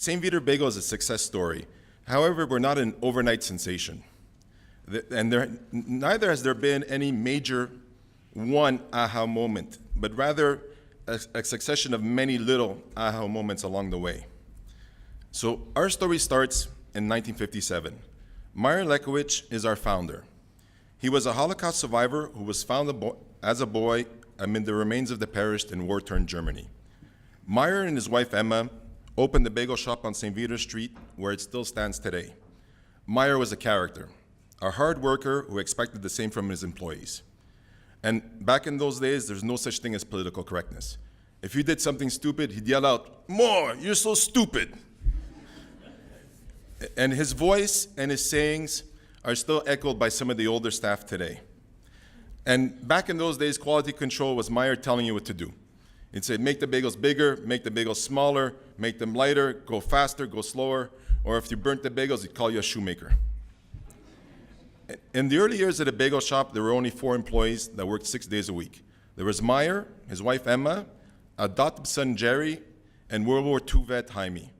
St. Viateur Bagel is a success story. However, we're not an overnight sensation. Neither has there been any major one aha moment, but rather a succession of many little aha moments along the way. So our story starts in 1957. Meyer Lekowicz is our founder. He was a Holocaust survivor who was found as a boy amid the remains of the parish in war-torn Germany. Meyer and his wife Emma opened the bagel shop on St. Viateur Street, where it still stands today. Meyer was a character, a hard worker who expected the same from his employees. And back in those days, there's no such thing as political correctness. If you did something stupid, he'd yell out, "More, you're so stupid." And his voice and his sayings are still echoed by some of the older staff today. And back in those days, quality control was Meyer telling you what to do. He'd say, make the bagels bigger, make the bagels smaller, make them lighter, go faster, go slower, or if you burnt the bagels, he'd call you a shoemaker. In the early years of the bagel shop, there were only 4 employees that worked 6 days a week. There was Meyer, his wife Emma, adopted son Jerry, and World War II vet Jaime.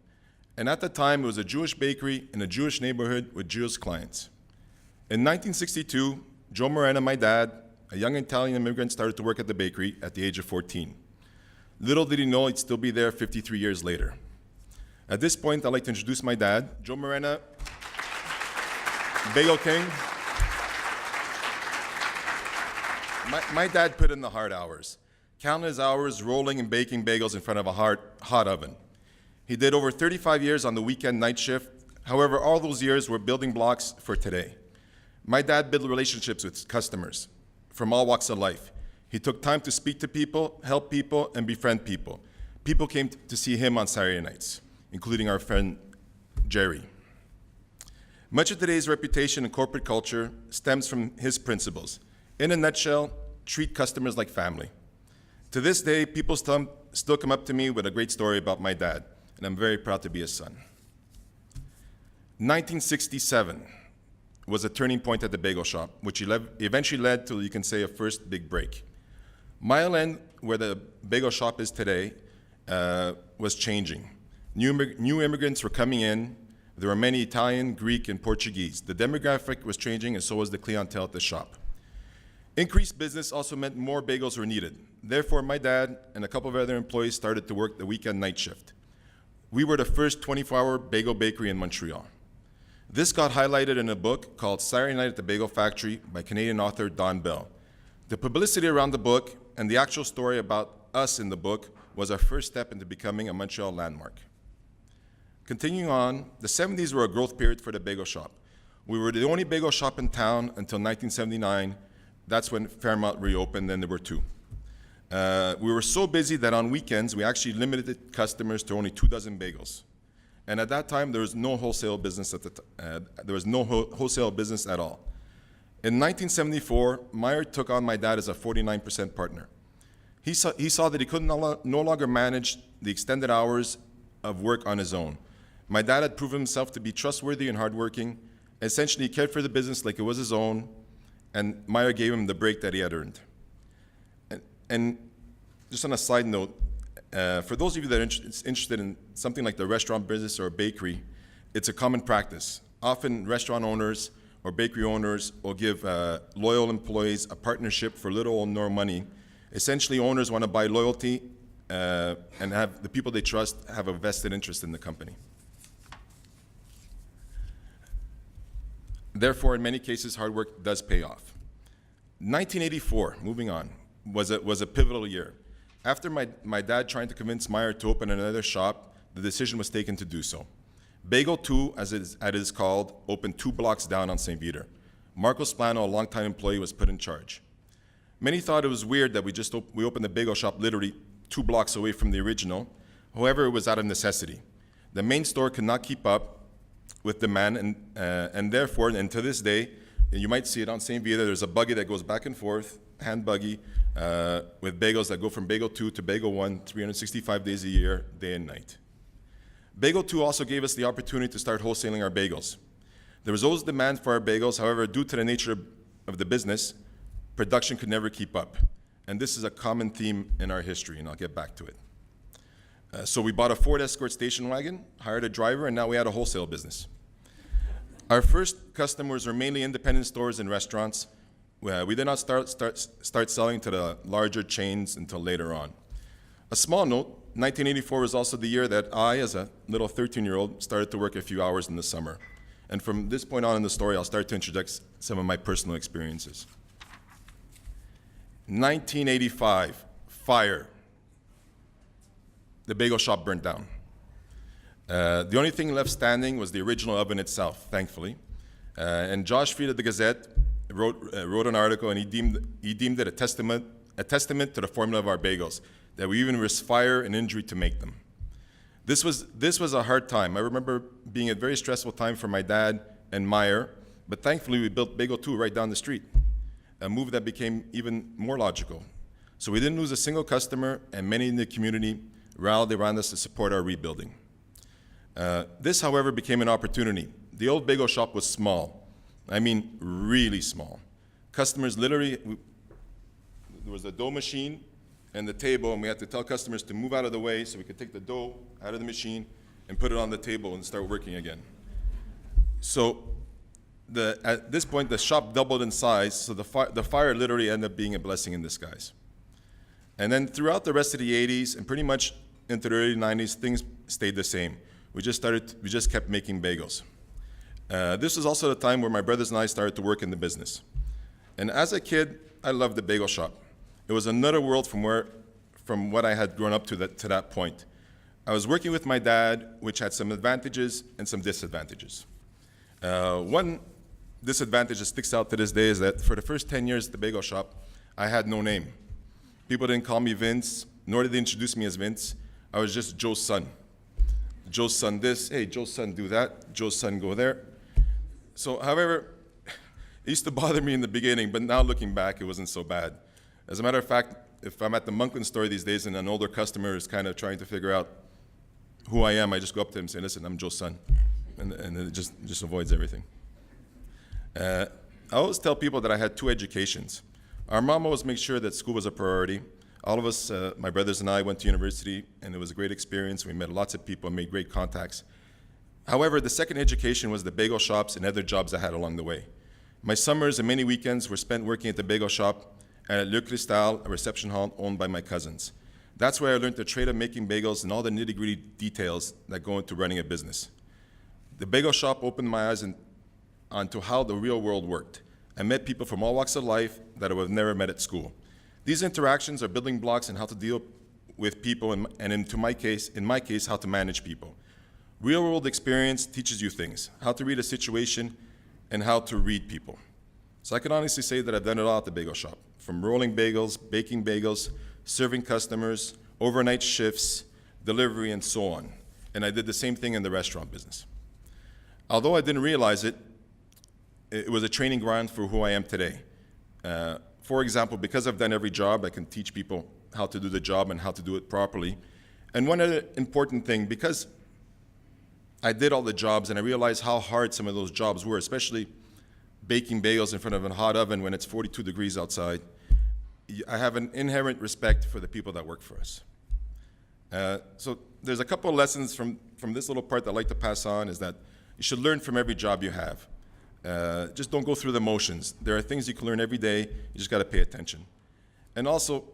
And at the time, it was a Jewish bakery in a Jewish neighborhood with Jewish clients. In 1962, Joe Morena, my dad, a young Italian immigrant, started to work at the bakery at the age of 14. Little did he know he'd still be there 53 years later. At this point, I'd like to introduce my dad, Joe Morena, Bagel King. My dad put in the hard hours, countless hours rolling and baking bagels in front of a hot oven. He did over 35 years on the weekend night shift. However, all those years were building blocks for today. My dad built relationships with customers from all walks of life. He took time to speak to people, help people, and befriend people. People came to see him on Saturday nights, including our friend Jerry. Much of today's reputation in corporate culture stems from his principles. In a nutshell, treat customers like family. To this day, people still come up to me with a great story about my dad, and I'm very proud to be his son. 1967 was a turning point at the bagel shop, which eventually led to, you can say, a first big break. Mile End, where the bagel shop is today, was changing. New immigrants were coming in. There were many Italian, Greek, and Portuguese. The demographic was changing, and so was the clientele at the shop. Increased business also meant more bagels were needed. Therefore, my dad and a couple of other employees started to work the weekend night shift. We were the first 24-hour bagel bakery in Montreal. This got highlighted in a book called Saturday Night at the Bagel Factory by Canadian author Don Bell. The publicity around the book and the actual story about us in the book was our first step into becoming a Montreal landmark. Continuing on, the 70s were a growth period for the bagel shop. We were the only bagel shop in town until 1979. That's when Fairmont reopened, and there were 2. We were so busy that on weekends, we actually limited customers to only 2 dozen bagels. And at that time, there was no wholesale business wholesale business at all. In 1974, Meyer took on my dad as a 49% partner. He saw that he could no longer manage the extended hours of work on his own. My dad had proven himself to be trustworthy and hardworking. Essentially, he cared for the business like it was his own, and Meyer gave him the break that he had earned. And just on a side note, for those of you that are interested in something like the restaurant business or bakery, it's a common practice. Often restaurant owners or bakery owners will give loyal employees a partnership for little or no money. Essentially, owners want to buy loyalty and have the people they trust have a vested interest in the company. Therefore, in many cases, hard work does pay off. 1984, moving on, was a pivotal year. After my dad trying to convince Meyer to open another shop, the decision was taken to do so. Bagel 2, as it is called, opened 2 blocks down on St. Viateur. Marco Splano, a longtime employee, was put in charge. Many thought it was weird that we opened the bagel shop literally 2 blocks away from the original. However, it was out of necessity. The main store could not keep up with demand, and therefore, and to this day, you might see it on St. Viateur, there's a buggy that goes back and forth, hand buggy, with bagels that go from Bagel 2 to Bagel 1, 365 days a year, day and night. Bagel 2 also gave us the opportunity to start wholesaling our bagels. There was always demand for our bagels, however, due to the nature of the business, production could never keep up. And this is a common theme in our history, and I'll get back to it. So we bought a Ford Escort station wagon, hired a driver, and now we had a wholesale business. Our first customers were mainly independent stores and restaurants. We did not start selling to the larger chains until later on. A small note, 1984 was also the year that I, as a little 13-year-old, started to work a few hours in the summer. And from this point on in the story, I'll start to introduce some of my personal experiences. 1985, fire. The bagel shop burnt down. The only thing left standing was the original oven itself, thankfully. And Josh Fried of the Gazette wrote an article, and he deemed it a testament to the formula of our bagels, that we even risked fire and injury to make them. This was a hard time. I remember being a very stressful time for my dad and Meyer, but thankfully we built Bagel 2 right down the street, a move that became even more logical. So we didn't lose a single customer, and many in the community rallied around us to support our rebuilding. This, however, became an opportunity. The old bagel shop was small. I mean, really small. Customers literally, there was a dough machine and the table, and we had to tell customers to move out of the way so we could take the dough out of the machine and put it on the table and start working again. So at this point, the shop doubled in size, so the fire literally ended up being a blessing in disguise. And then throughout the rest of the 80s and pretty much into the early 90s, things stayed the same. We just kept making bagels. This was also the time where my brothers and I started to work in the business. And as a kid, I loved the bagel shop. It was another world from what I had grown up to that point. I was working with my dad, which had some advantages and some disadvantages. One disadvantage that sticks out to this day is that for the first 10 years at the bagel shop, I had no name. People didn't call me Vince, nor did they introduce me as Vince. I was just Joe's son. Joe's son this, hey, Joe's son do that, Joe's son go there. So, however, it used to bother me in the beginning, but now looking back, it wasn't so bad. As a matter of fact, if I'm at the Monkland store these days and an older customer is kind of trying to figure out who I am, I just go up to him and say, listen, I'm Joe's son. And it just avoids everything. I always tell people that I had two educations. Our mom always made sure that school was a priority. All of us, my brothers and I, went to university, and it was a great experience. We met lots of people and made great contacts. However, the second education was the bagel shops and other jobs I had along the way. My summers and many weekends were spent working at the bagel shop and at Le Cristal, a reception hall owned by my cousins. That's where I learned the trade of making bagels and all the nitty-gritty details that go into running a business. The bagel shop opened my eyes onto how the real world worked. I met people from all walks of life that I would have never met at school. These interactions are building blocks in how to deal with people and in my case, how to manage people. Real world experience teaches you things, how to read a situation and how to read people. So I can honestly say that I've done it all at the bagel shop, from rolling bagels, baking bagels, serving customers, overnight shifts, delivery, and so on. And I did the same thing in the restaurant business. Although I didn't realize it, it was a training ground for who I am today. For example, because I've done every job, I can teach people how to do the job and how to do it properly. And one other important thing, because I did all the jobs and I realized how hard some of those jobs were, especially baking bagels in front of a hot oven when it's 42 degrees outside, I have an inherent respect for the people that work for us. So there's a couple of lessons from this little part that I'd like to pass on, is that you should learn from every job you have. Just don't go through the motions. There are things you can learn every day. You just got to pay attention. And also,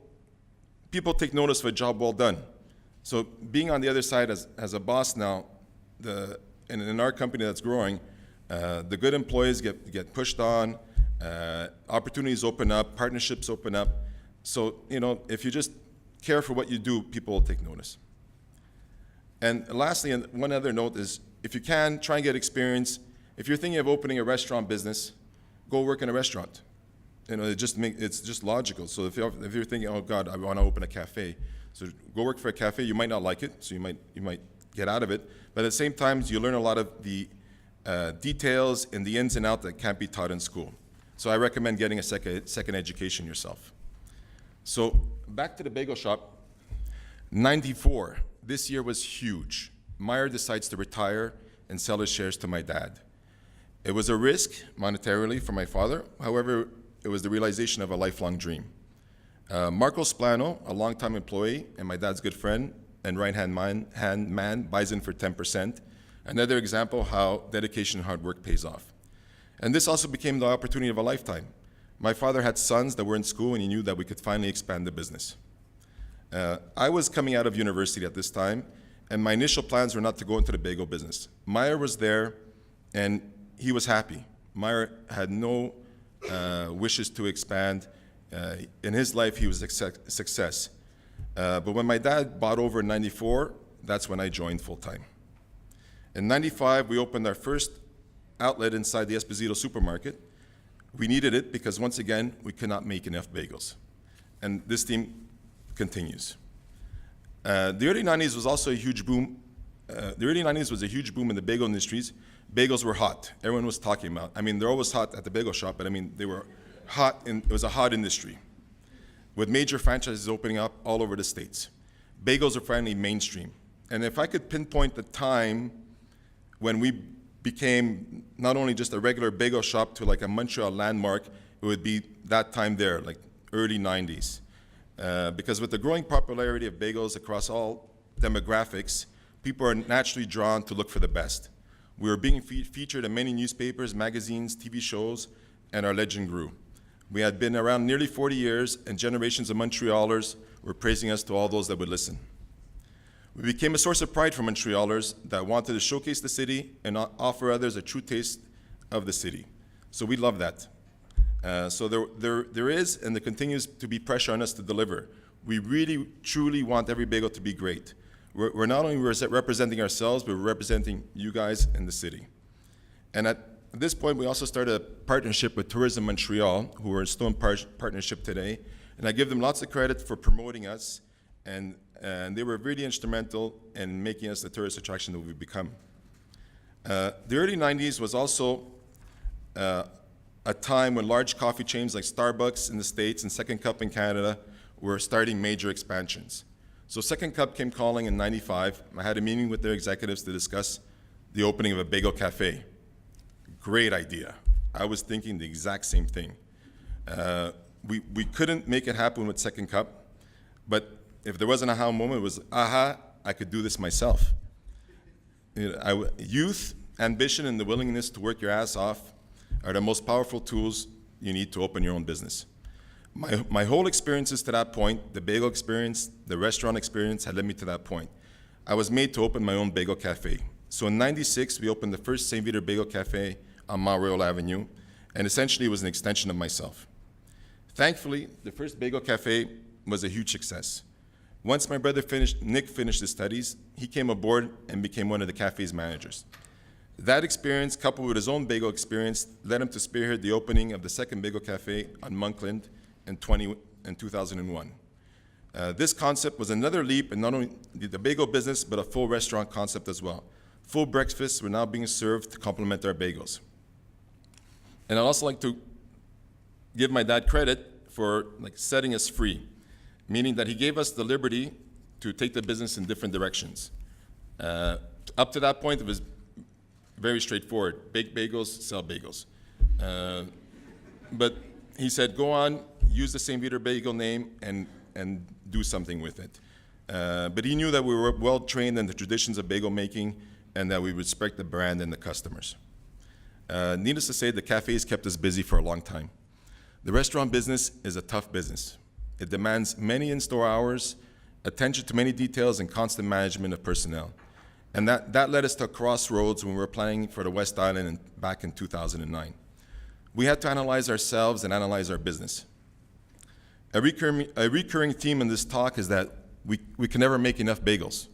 people take notice of a job well done. So being on the other side as a boss now, and in our company that's growing, the good employees get pushed on, opportunities open up, partnerships open up. So, if you just care for what you do, people will take notice. And lastly, and one other note is, if you can, try and get experience. If you're thinking of opening a restaurant business, go work in a restaurant. It's just logical. So if you're thinking, oh God, I want to open a cafe, so go work for a cafe. You might not like it, so you might get out of it. But at the same time, you learn a lot of the details and the ins and outs that can't be taught in school. So I recommend getting a second education yourself. So back to the bagel shop. 94. This year was huge. Meyer decides to retire and sell his shares to my dad. It was a risk monetarily for my father. However, it was the realization of a lifelong dream. Marco Splano, a longtime employee and my dad's good friend, and right-hand man buys in for 10%. Another example how dedication and hard work pays off. And this also became the opportunity of a lifetime. My father had sons that were in school, and he knew that we could finally expand the business. I was coming out of university at this time, and my initial plans were not to go into the bagel business. Meyer was there, and he was happy. Meyer had no wishes to expand. In his life, he was a success. But when my dad bought over in '94, that's when I joined full-time. In '95, we opened our first outlet inside the Esposito supermarket. We needed it because, once again, we could not make enough bagels. And this theme continues. The early '90s was also a huge boom. The early '90s was a huge boom in the bagel industries. Bagels were hot. Everyone was talking about. I mean, they're always hot at the bagel shop, but I mean, they were hot. It was a hot industry, with major franchises opening up all over the States. Bagels are finally mainstream. And if I could pinpoint the time when we became not only just a regular bagel shop to like a Montreal landmark, it would be that time there, like early '90s. Because with the growing popularity of bagels across all demographics, people are naturally drawn to look for the best. We were being featured in many newspapers, magazines, TV shows, and our legend grew. We had been around nearly 40 years, and generations of Montrealers were praising us to all those that would listen. We became a source of pride for Montrealers that wanted to showcase the city and offer others a true taste of the city. So we love that. So there is and there continues to be pressure on us to deliver. We really, truly want every bagel to be great. We're not only representing ourselves, but we're representing you guys in the city. And at this point, we also started a partnership with Tourism Montreal, who are still in partnership today. And I give them lots of credit for promoting us, and they were really instrumental in making us the tourist attraction that we've become. The early '90s was also a time when large coffee chains like Starbucks in the States and Second Cup in Canada were starting major expansions. So Second Cup came calling in '95. I had a meeting with their executives to discuss the opening of a bagel cafe. Great idea. I was thinking the exact same thing. We couldn't make it happen with Second Cup, but if there was an aha moment, it was, aha, I could do this myself. Youth, ambition, and the willingness to work your ass off are the most powerful tools you need to open your own business. My whole experiences to that point, the bagel experience, the restaurant experience, had led me to that point. I was made to open my own bagel cafe. So in '96, we opened the first St. Viateur Bagel Cafe on Mount Royal Avenue, and essentially it was an extension of myself. Thankfully, the first bagel cafe was a huge success. Once my brother Nick finished his studies, he came aboard and became one of the cafe's managers. That experience, coupled with his own bagel experience, led him to spearhead the opening of the second bagel cafe on Monkland in 2001. This concept was another leap in not only the bagel business, but a full restaurant concept as well. Full breakfasts were now being served to complement our bagels. And I'd also like to give my dad credit for setting us free, meaning that he gave us the liberty to take the business in different directions. Up to that point, it was very straightforward. Bake bagels, sell bagels. But he said, go on, use the St. Viateur Bagel name and do something with it. But he knew that we were well trained in the traditions of bagel making and that we respect the brand and the customers. Needless to say, the cafes kept us busy for a long time. The restaurant business is a tough business. It demands many in-store hours, attention to many details, and constant management of personnel. And that led us to a crossroads when we were planning for the West Island back in 2009. We had to analyze ourselves and analyze our business. A recurring theme in this talk is that we can never make enough bagels.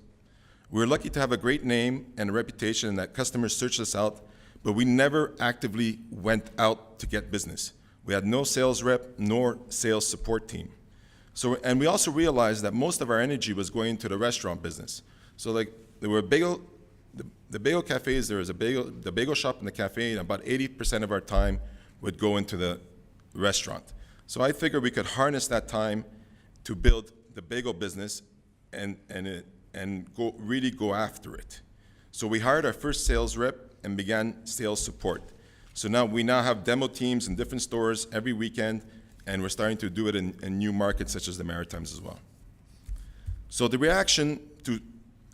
We're lucky to have a great name and a reputation that customers search us out, but we never actively went out to get business. We had no sales rep nor sales support team. And we also realized that most of our energy was going into the restaurant business. So there were the bagel cafes, there was the bagel shop and the cafe, and about 80% of our time would go into the restaurant. So I figured we could harness that time to build the bagel business and really go after it. So we hired our first sales rep and began sales support. So now we have demo teams in different stores every weekend, and we're starting to do it in new markets such as the Maritimes as well. So the reaction to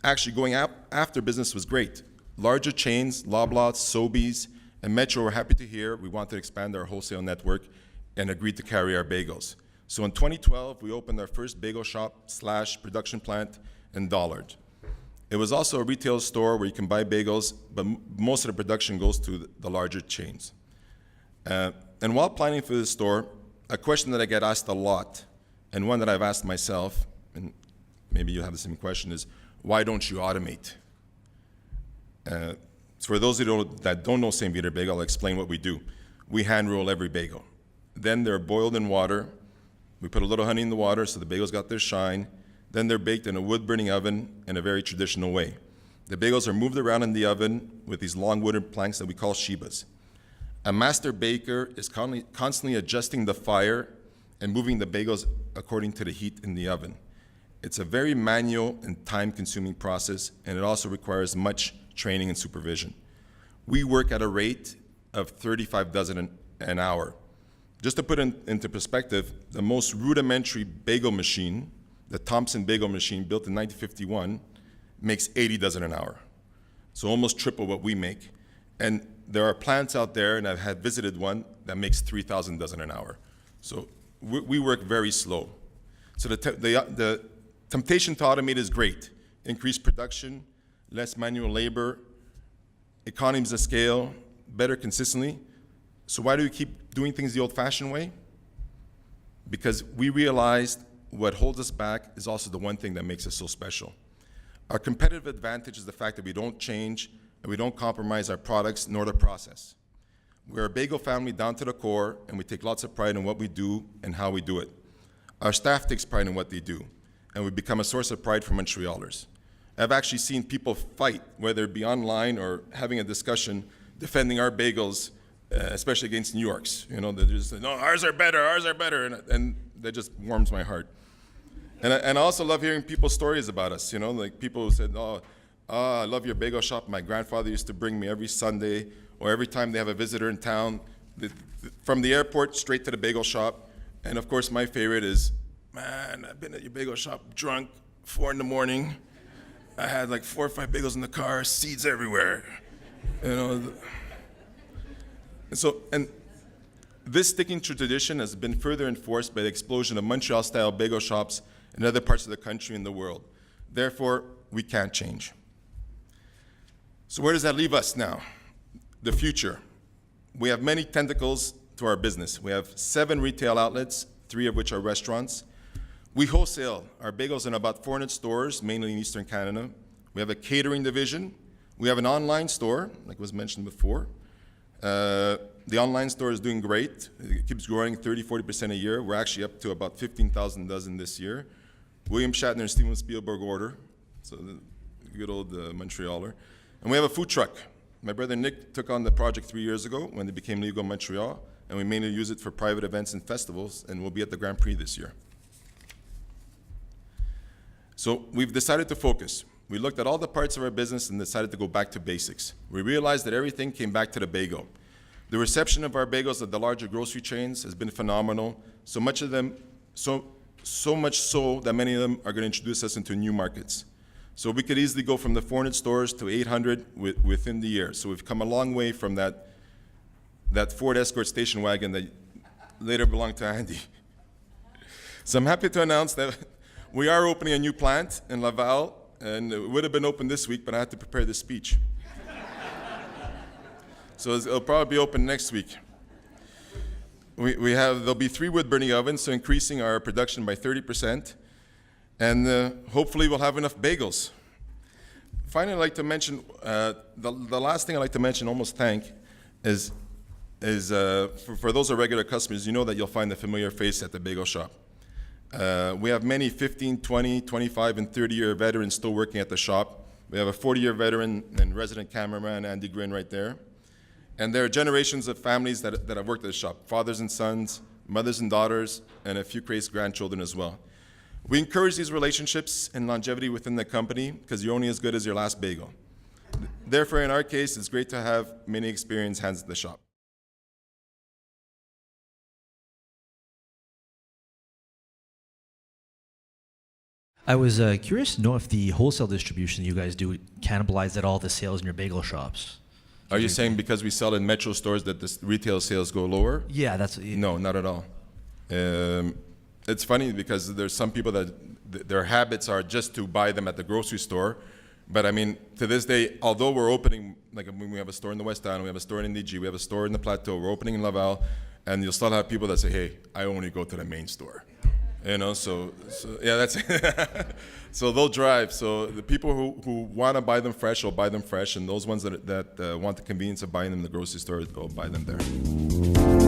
actually going after business was great. Larger chains, Loblaws, Sobeys, and Metro were happy to hear we want to expand our wholesale network and agreed to carry our bagels. So in 2012, we opened our first bagel shop / production plant in Dollard. It was also a retail store where you can buy bagels, but most of the production goes to the larger chains. And while planning for this store, a question that I get asked a lot, and one that I've asked myself, and maybe you have the same question, is why don't you automate? For those that don't know St. Viateur Bagel, I'll explain what we do. We hand roll every bagel. Then they're boiled in water. We put a little honey in the water so the bagels got their shine. Then they're baked in a wood-burning oven in a very traditional way. The bagels are moved around in the oven with these long wooden planks that we call shebas. A master baker is constantly adjusting the fire and moving the bagels according to the heat in the oven. It's a very manual and time-consuming process, and it also requires much training and supervision. We work at a rate of 35 dozen an hour. Just to put into perspective, the most rudimentary bagel machine, the Thompson bagel machine built in 1951, makes 80 dozen an hour. So almost triple what we make. And there are plants out there, and I've had visited one, that makes 3,000 dozen an hour. So we work very slow. So the temptation to automate is great. Increased production, less manual labor, economies of scale, better consistently. So why do we keep doing things the old-fashioned way? Because we realized what holds us back is also the one thing that makes us so special. Our competitive advantage is the fact that we don't change and we don't compromise our products nor the process. We're a bagel family down to the core, and we take lots of pride in what we do and how we do it. Our staff takes pride in what they do, and we become a source of pride for Montrealers. I've actually seen people fight, whether it be online or having a discussion, defending our bagels, especially against New York's. You know, they're just, no, ours are better, and that just warms my heart. And I also love hearing people's stories about us, you know, like people who said, I love your bagel shop. My grandfather used to bring me every Sunday, or every time they have a visitor in town, from the airport straight to the bagel shop. And of course, my favorite is, man, I've been at your bagel shop drunk, 4 in the morning. I had like 4 or 5 bagels in the car, seeds everywhere. You know. And this sticking to tradition has been further enforced by the explosion of Montreal-style bagel shops in other parts of the country and the world. Therefore, we can't change. So where does that leave us now? The future. We have many tentacles to our business. We have 7 retail outlets, 3 of which are restaurants. We wholesale our bagels in about 400 stores, mainly in Eastern Canada. We have a catering division. We have an online store, like was mentioned before. The online store is doing great. It keeps growing 30–40% a year. We're actually up to about 15,000 dozen this year. William Shatner and Steven Spielberg order, so the good old Montrealer. And we have a food truck. My brother Nick took on the project 3 years ago when it became legal in Montreal, and we mainly use it for private events and festivals, and we'll be at the Grand Prix this year. So we've decided to focus. We looked at all the parts of our business and decided to go back to basics. We realized that everything came back to the bagel. The reception of our bagels at the larger grocery chains has been phenomenal. So much so that many of them are going to introduce us into new markets. So we could easily go from the 400 stores to 800 within the year. So we've come a long way from that Ford Escort station wagon that later belonged to Andy. So I'm happy to announce that we are opening a new plant in Laval, and it would have been open this week, but I had to prepare this speech. So it'll probably be open next week. There'll be 3 wood-burning ovens, so increasing our production by 30%. And hopefully we'll have enough bagels. Finally, I'd like to mention, the last thing I'd like to mention, almost thank, is for those who are regular customers, you know that you'll find a familiar face at the bagel shop. We have many 15, 20, 25, and 30-year veterans still working at the shop. We have a 40-year veteran and resident cameraman, Andy Grin, right there. And there are generations of families that have worked at the shop, fathers and sons, mothers and daughters, and a few crazy grandchildren as well. We encourage these relationships and longevity within the company because you're only as good as your last bagel. Therefore, in our case, it's great to have many experienced hands at the shop. I was curious to know if the wholesale distribution you guys do cannibalized at all the sales in your bagel shops. Are you saying because we sell in metro stores that the retail sales go lower? Yeah, that's No, not at all. It's funny because there's some people that their habits are just to buy them at the grocery store. But I mean, to this day, although we're opening, like we have a store in the West Island, we have a store in NDG, we have a store in the Plateau, we're opening in Laval, and you'll still have people that say, hey, I only go to the main store. You know, so yeah, that's so they'll drive. So the people who want to buy them fresh will buy them fresh, and those ones that want the convenience of buying them in the grocery store, go buy them there.